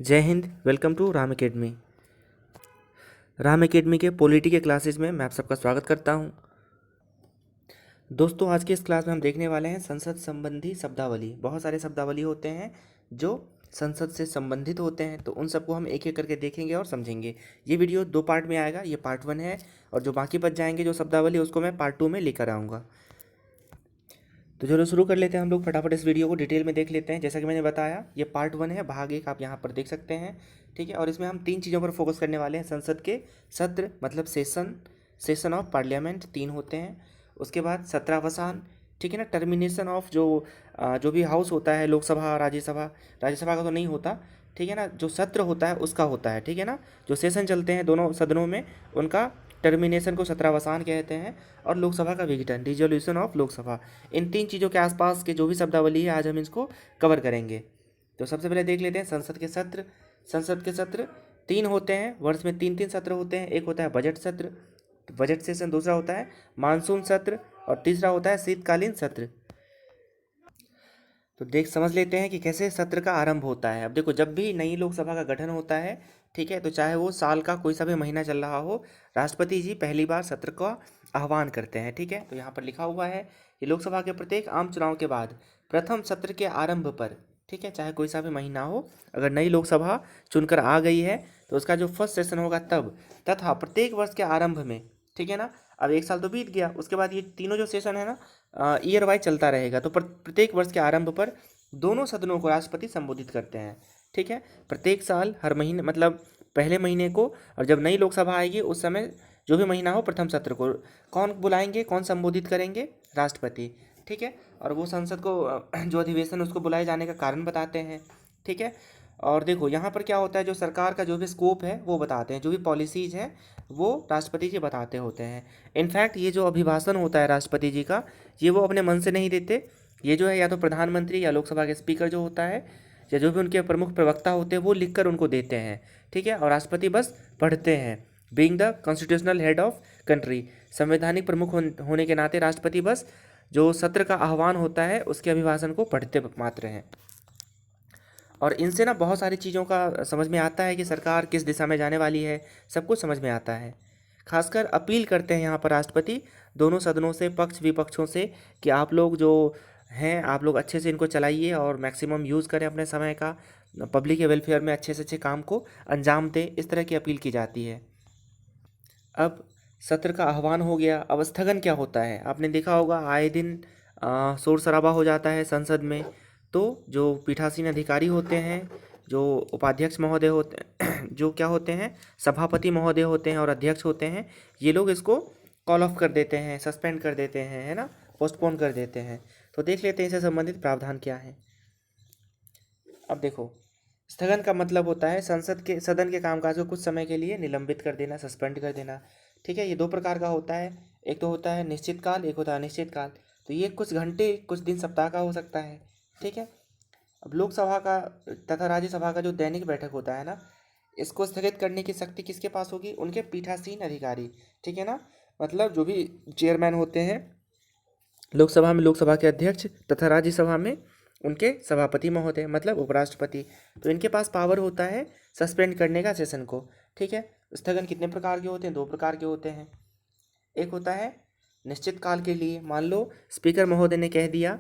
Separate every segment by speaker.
Speaker 1: जय हिंद। Welcome to Ram academy. Ram academy के पॉलिटी के क्लासेज में मैं आप सबका स्वागत करता हूं। दोस्तों, आज के इस क्लास में हम देखने वाले हैं संसद संबंधी शब्दावली। बहुत सारे शब्दावली होते हैं जो संसद से संबंधित होते हैं, तो उन सबको हम एक एक करके देखेंगे और समझेंगे। ये वीडियो 2 पार्ट में आएगा। ये पार्ट 1 है और जो बाकी बच जाएंगे जो शब्दावली उसको मैं पार्ट 2 में लेकर आऊँगा। तो चलो शुरू कर लेते हैं। हम लोग फटाफट इस वीडियो को डिटेल में देख लेते हैं। जैसा कि मैंने बताया, ये पार्ट 1 है, भाग 1 आप यहाँ पर देख सकते हैं। ठीक है, और इसमें हम 3 चीज़ों पर फोकस करने वाले हैं। संसद के सत्र मतलब सेशन ऑफ पार्लियामेंट 3 होते हैं। उसके बाद सत्रावसान, ठीक है ना, टर्मिनेशन ऑफ जो भी हाउस होता है, लोकसभा, राज्यसभा का तो नहीं होता, ठीक है ना, जो सत्र होता है उसका होता है, ठीक है ना, जो सेशन चलते हैं दोनों सदनों में उनका टर्मिनेशन को सत्रावसान कहते हैं। और लोकसभा का विघटन, डिसोल्यूशन ऑफ लोकसभा। इन 3 चीज़ों के आसपास के जो भी शब्दावली है आज हम इसको कवर करेंगे। तो सबसे पहले देख लेते हैं संसद के सत्र। संसद के सत्र 3 होते हैं, वर्ष में 3 सत्र होते हैं। एक होता है बजट सत्र, बजट सेशन, दूसरा होता है मानसून सत्र और तीसरा होता है शीतकालीन सत्र। तो समझ लेते हैं कि कैसे सत्र का आरंभ होता है। अब देखो, जब भी नई लोकसभा का गठन होता है, ठीक है, तो चाहे वो साल का कोई सा भी महीना चल रहा हो, राष्ट्रपति जी पहली बार सत्र का आह्वान करते हैं। ठीक है, तो यहाँ पर लिखा हुआ है कि लोकसभा के प्रत्येक आम चुनाव के बाद प्रथम सत्र के आरंभ पर, ठीक है, चाहे कोई सा भी महीना हो, अगर नई लोकसभा चुनकर आ गई है तो उसका जो फर्स्ट सेशन होगा तब, तथा प्रत्येक वर्ष के आरंभ में, ठीक है ना। अब एक साल तो बीत गया, उसके बाद ये तीनों जो सेशन है ना ईयर वाइज चलता रहेगा। तो प्रत्येक वर्ष के आरंभ पर दोनों सदनों को राष्ट्रपति संबोधित करते हैं। ठीक है, प्रत्येक साल हर महीने मतलब पहले महीने को, और जब नई लोकसभा आएगी उस समय जो भी महीना हो प्रथम सत्र को कौन बुलाएंगे, कौन संबोधित करेंगे? राष्ट्रपति। ठीक है, और वो संसद को जो अधिवेशन उसको बुलाए जाने का कारण बताते हैं। ठीक है, और देखो यहाँ पर क्या होता है, जो सरकार का जो भी स्कोप है वो बताते हैं, जो भी पॉलिसीज़ हैं वो राष्ट्रपति जी बताते होते हैं। इनफैक्ट ये जो अभिभाषण होता है राष्ट्रपति जी का, ये वो अपने मन से नहीं देते। ये जो है या तो प्रधानमंत्री या लोकसभा के स्पीकर जो होता है या जो भी उनके प्रमुख प्रवक्ता होते हैं वो लिखकर उनको देते हैं। ठीक है, और राष्ट्रपति बस पढ़ते हैं। Being the constitutional head of country, संवैधानिक प्रमुख होने के नाते राष्ट्रपति बस जो सत्र का आह्वान होता है उसके अभिभाषण को पढ़ते मात्र हैं। और इनसे ना बहुत सारी चीज़ों का समझ में आता है कि सरकार किस दिशा में जाने वाली है, सब कुछ समझ में आता है। खासकर अपील करते हैं यहाँ पर राष्ट्रपति दोनों सदनों से, पक्ष विपक्षों से, कि आप लोग जो हैं आप लोग अच्छे से इनको चलाइए और मैक्सिमम यूज़ करें अपने समय का, पब्लिक के वेलफेयर में अच्छे से अच्छे काम को अंजाम दें, इस तरह की अपील की जाती है। अब सत्र का आह्वान हो गया, अब स्थगन क्या होता है? आपने देखा होगा आए दिन शोर शराबा हो जाता है संसद में। तो जो पीठासीन अधिकारी होते हैं, जो उपाध्यक्ष महोदय होते हैं जो क्या होते हैं, सभापति महोदय होते हैं और अध्यक्ष होते हैं, ये लोग इसको कॉल ऑफ कर देते हैं, सस्पेंड कर देते हैं, है ना, पोस्टपोन कर देते हैं। तो देख लेते हैं इससे संबंधित प्रावधान क्या है। अब देखो, स्थगन का मतलब होता है सदन के कामकाज को कुछ समय के लिए निलंबित कर देना, सस्पेंड कर देना। ठीक है, ये 2 प्रकार का होता है। एक तो होता है निश्चित काल, एक होता है अनिश्चित काल। तो ये कुछ घंटे, कुछ दिन, सप्ताह का हो सकता है। ठीक है, अब लोकसभा का तथा राज्यसभा का जो दैनिक बैठक होता है ना, इसको स्थगित करने की शक्ति किसके पास होगी? उनके पीठासीन अधिकारी। ठीक है ना, मतलब जो भी चेयरमैन होते हैं लोकसभा में, लोकसभा के अध्यक्ष, तथा राज्यसभा में उनके सभापति महोदय मतलब उपराष्ट्रपति। तो इनके पास पावर होता है सस्पेंड करने का सेशन को। ठीक है, स्थगन कितने प्रकार के होते हैं? 2 प्रकार के होते हैं। एक होता है निश्चित काल के लिए, मान लो स्पीकर महोदय ने कह दिया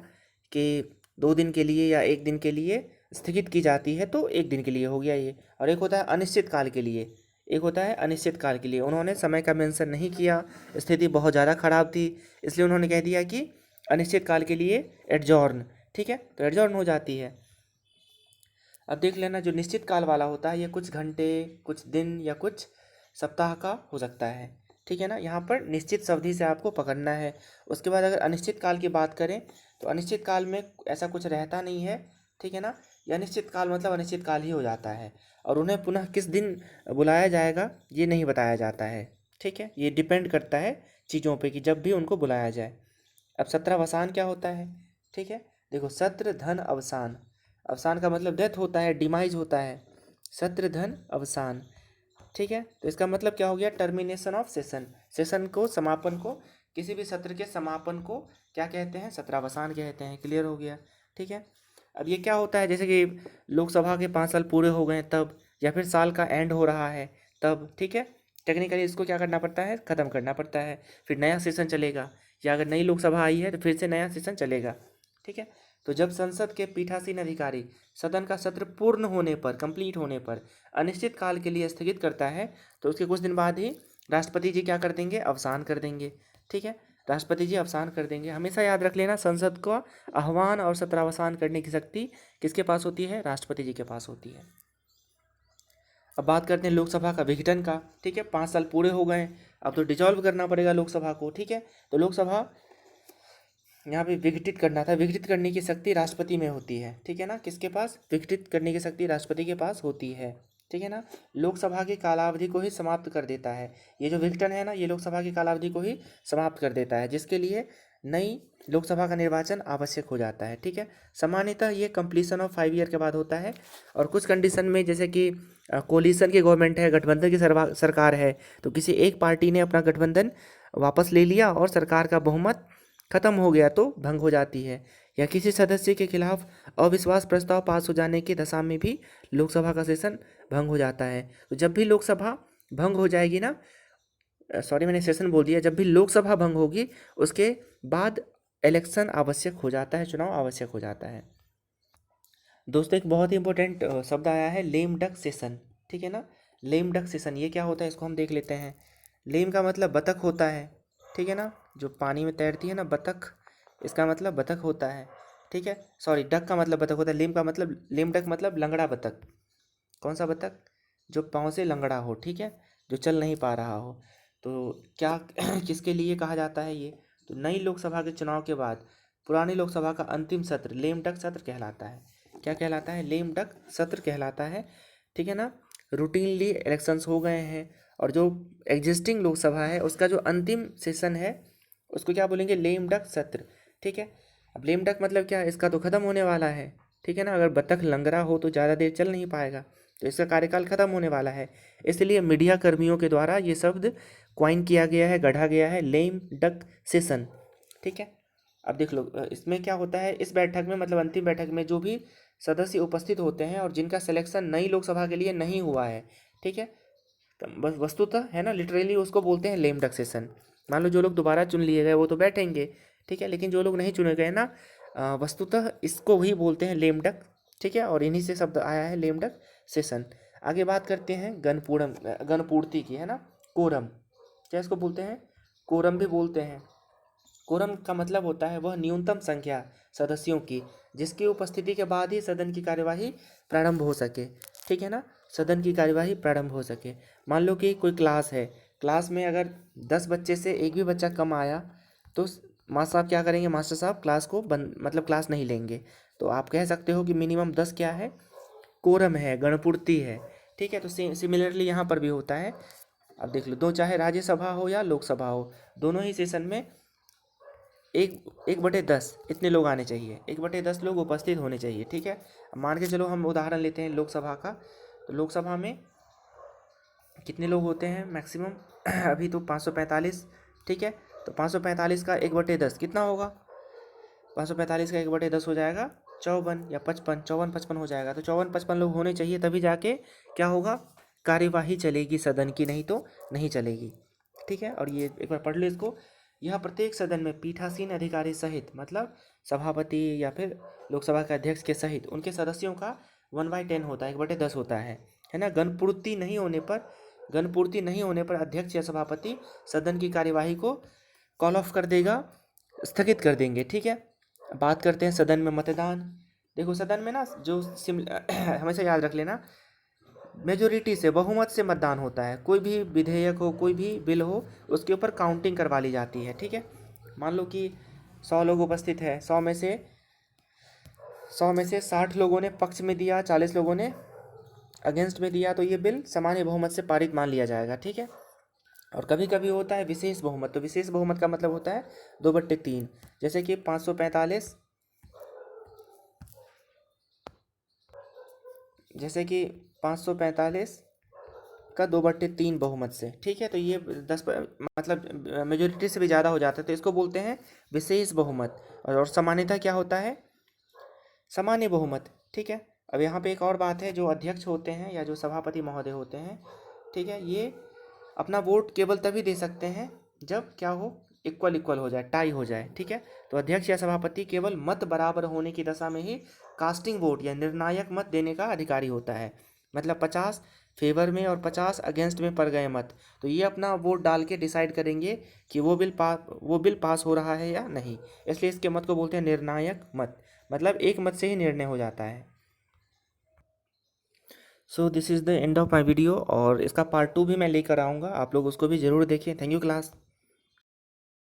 Speaker 1: कि 2 दिन के लिए या 1 दिन के लिए स्थगित की जाती है, तो 1 दिन के लिए हो गया ये। और एक होता है अनिश्चित काल के लिए, एक होता है अनिश्चित काल के लिए। उन्होंने समय का मेंशन नहीं किया, स्थिति बहुत ज़्यादा खराब थी, इसलिए उन्होंने कह दिया कि अनिश्चित काल के लिए एडजॉर्न। ठीक है, तो एडजॉर्न हो जाती है। अब देख लेना, जो निश्चित काल वाला होता है ये कुछ घंटे, कुछ दिन या कुछ सप्ताह का हो सकता है। ठीक है ना, यहाँ पर निश्चित अवधि से आपको पकड़ना है। उसके बाद अगर अनिश्चित काल की बात करें तो अनिश्चित काल में ऐसा कुछ रहता नहीं है। ठीक है ना, यह अनिश्चित काल मतलब अनिश्चित काल ही हो जाता है, और उन्हें पुनः किस दिन बुलाया जाएगा ये नहीं बताया जाता है। ठीक है, ये डिपेंड करता है चीज़ों पे कि जब भी उनको बुलाया जाए। अब सत्रावसान क्या होता है? ठीक है, देखो, सत्र धन अवसान, अवसान का मतलब डेथ होता है, डिमाइज होता है, सत्र धन अवसान। ठीक है, तो इसका मतलब क्या हो गया? Termination of session. सेशन को, समापन को, किसी भी सत्र के समापन को क्या कहते हैं? सत्रावसान कहते हैं। क्लियर हो गया? ठीक है, अब ये क्या होता है, जैसे कि लोकसभा के 5 साल पूरे हो गए तब, या फिर साल का एंड हो रहा है तब, ठीक है, टेक्निकली इसको क्या करना पड़ता है, ख़त्म करना पड़ता है, फिर नया सेशन चलेगा, या अगर नई लोकसभा आई है तो फिर से नया सेशन चलेगा, ठीक है। तो जब संसद के पीठासीन अधिकारी सदन का सत्र पूर्ण होने पर, कंप्लीट होने पर अनिश्चित काल के लिए स्थगित करता है, तो उसके कुछ दिन बाद ही राष्ट्रपति जी क्या कर देंगे, अवसान कर देंगे, ठीक है। राष्ट्रपति जी अवसान कर देंगे। हमेशा याद रख लेना, संसद का आह्वान और सत्रावसान करने की शक्ति किसके पास होती है, राष्ट्रपति जी के पास होती है। अब बात करते हैं लोकसभा का विघटन का, ठीक है। 5 साल पूरे हो गए, अब तो डिजॉल्व करना पड़ेगा लोकसभा को, ठीक है। तो लोकसभा यहाँ पे विघटित करना था, विघटित करने की शक्ति राष्ट्रपति में होती है, ठीक है ना, किसके पास, विघटित करने की शक्ति राष्ट्रपति के पास होती है, ठीक है ना। लोकसभा की कालावधि को ही समाप्त कर देता है, ये जो विघटन है ना, ये लोकसभा की कालावधि को ही समाप्त कर देता है, जिसके लिए नई लोकसभा का निर्वाचन आवश्यक हो जाता है, ठीक है। सामान्यतः ये कंप्लीशन ऑफ 5 ईयर के बाद होता है, और कुछ कंडीशन में, जैसे कि कोलिशन की गवर्नमेंट है, गठबंधन की सरकार है, तो किसी एक पार्टी ने अपना गठबंधन वापस ले लिया और सरकार का बहुमत खत्म हो गया तो भंग हो जाती है, या किसी सदस्य के खिलाफ अविश्वास प्रस्ताव पास हो जाने की दशा में भी लोकसभा का सेशन भंग हो जाता है। तो जब भी लोकसभा भंग हो जाएगी ना, सॉरी मैंने सेशन बोल दिया, जब भी लोकसभा भंग होगी उसके बाद इलेक्शन आवश्यक हो जाता है, चुनाव आवश्यक हो जाता है। दोस्तों एक बहुत ही इंपॉर्टेंट शब्द आया है, लेम डक सेशन, ठीक है ना। लेम डक सेशन ये क्या होता है, इसको हम देख लेते हैं। लेम का मतलब बतख होता है, ठीक है ना, जो पानी में तैरती है ना बतख, इसका मतलब बतख होता है, ठीक है। सॉरी, डक का मतलब बतख होता है, लेम का मतलब, लेम डक मतलब लंगड़ा बतख। कौन सा बतख, जो पाँव से लंगड़ा हो, ठीक है, जो चल नहीं पा रहा हो। तो क्या किसके लिए कहा जाता है ये, तो नई लोकसभा के चुनाव के बाद पुरानी लोकसभा का अंतिम सत्र लेम डक सत्र कहलाता है। क्या कहलाता है, लेम डक सत्र कहलाता है, ठीक है ना। रूटीनली इलेक्शंस हो गए हैं, और जो एग्जिस्टिंग लोकसभा है उसका जो अंतिम सेशन है उसको क्या बोलेंगे, लेम डक सत्र, ठीक है। अब लेम डक मतलब क्या है, इसका तो खत्म होने वाला है, ठीक है ना। अगर बतख लंगड़ा हो तो ज़्यादा देर चल नहीं पाएगा, तो इसका कार्यकाल खत्म होने वाला है, इसलिए मीडिया कर्मियों के द्वारा ये शब्द क्वाइन किया गया है, गढ़ा गया है, लेम डक सेशन, ठीक है। अब देख लो इसमें क्या होता है, इस बैठक में मतलब अंतिम बैठक में जो भी सदस्य उपस्थित होते हैं और जिनका सिलेक्शन नई लोकसभा के लिए नहीं हुआ है, ठीक है, तो बस वस्तुतः है ना, लिटरली उसको बोलते हैं लेम डक सेशन। मान लो जो लोग दोबारा चुन लिए गए वो तो बैठेंगे, ठीक है, लेकिन जो लोग नहीं चुने गए ना, वस्तुतः इसको भी बोलते हैं लेम डक, ठीक है, और इन्हीं से शब्द आया है लेम डक सेशन। आगे बात करते हैं गणपूर्णम, गणपूर्ति की, है ना, कोरम, क्या इसको बोलते हैं, कोरम भी बोलते हैं। कोरम का मतलब होता है वह न्यूनतम संख्या सदस्यों की जिसकी उपस्थिति के बाद ही सदन की कार्यवाही प्रारंभ हो सके, ठीक है ना, सदन की कार्यवाही प्रारंभ हो सके। मान लो कि कोई क्लास है, क्लास में अगर 10 बच्चे से एक भी बच्चा कम आया तो मास्टर साहब क्या करेंगे, मास्टर साहब क्लास को बंद, मतलब क्लास नहीं लेंगे। तो आप कह सकते हो कि मिनिमम 10 क्या है, कोरम है, गणपूर्ति है, ठीक है। तो सिमिलरली यहाँ पर भी होता है। अब देख लो, दो चाहे राज्यसभा हो या लोकसभा हो, दोनों ही सेशन में 1/10 इतने लोग आने चाहिए, 1/10 लोग उपस्थित होने चाहिए, ठीक है। अब मान के चलो हम उदाहरण लेते हैं लोकसभा का, तो लोकसभा में कितने लोग होते हैं मैक्सिमम अभी तो 545, ठीक है। तो 545 का 1/10 कितना होगा, 545 का 1/10 हो जाएगा 54 या 55, 54-55 हो जाएगा। तो 54-55 लोग होने चाहिए, तभी जाके क्या होगा, कार्यवाही चलेगी सदन की, नहीं तो नहीं चलेगी, ठीक है। और ये एक बार पढ़ लो इसको, यह प्रत्येक सदन में पीठासीन अधिकारी सहित, मतलब सभापति या फिर लोकसभा के अध्यक्ष के सहित उनके सदस्यों का 1/10 होता है, 1/10 होता है ना। गणपूर्ति नहीं होने पर अध्यक्ष या सभापति सदन की कार्यवाही को कॉल ऑफ कर देगा, स्थगित कर देंगे, ठीक है। बात करते हैं सदन में मतदान। देखो सदन में ना जो हमेशा याद रख लेना, मेजोरिटी से, बहुमत से मतदान होता है। कोई भी विधेयक हो, कोई भी बिल हो, उसके ऊपर काउंटिंग करवा ली जाती है, ठीक है। मान लो कि 100 लोग उपस्थित है, 100 में से 60 लोगों ने पक्ष में दिया, 40 लोगों ने अगेंस्ट में दिया, तो ये बिल सामान्य बहुमत से पारित मान लिया जाएगा, ठीक है। और कभी कभी होता है विशेष बहुमत, तो विशेष बहुमत का मतलब होता है 2/3, जैसे कि 545, जैसे कि 545 का 2/3 बहुमत से, ठीक है। तो ये मतलब मेजोरिटी से भी ज़्यादा हो जाता है, तो इसको बोलते हैं विशेष बहुमत। और सामान्यतः क्या होता है, सामान्य बहुमत, ठीक है। अब यहाँ पे एक और बात है, जो अध्यक्ष होते हैं या जो सभापति महोदय होते हैं, ठीक है, ये अपना वोट केवल तभी दे सकते हैं जब क्या हो, इक्वल इक्वल हो जाए, टाई हो जाए, ठीक है। तो अध्यक्ष या सभापति केवल मत बराबर होने की दशा में ही कास्टिंग वोट या निर्णायक मत देने का अधिकारी होता है। मतलब 50 फेवर में और 50 अगेंस्ट में पड़ गए मत, तो ये अपना वोट डाल के डिसाइड करेंगे कि वो बिल पास हो रहा है या नहीं। इसलिए इसके मत को बोलते हैं निर्णायक मत, मतलब एक मत से ही निर्णय हो जाता है। So this is the end of my video, और इसका पार्ट 2 भी मैं लेकर आऊँगा, आप लोग उसको भी ज़रूर देखें। Thank you class.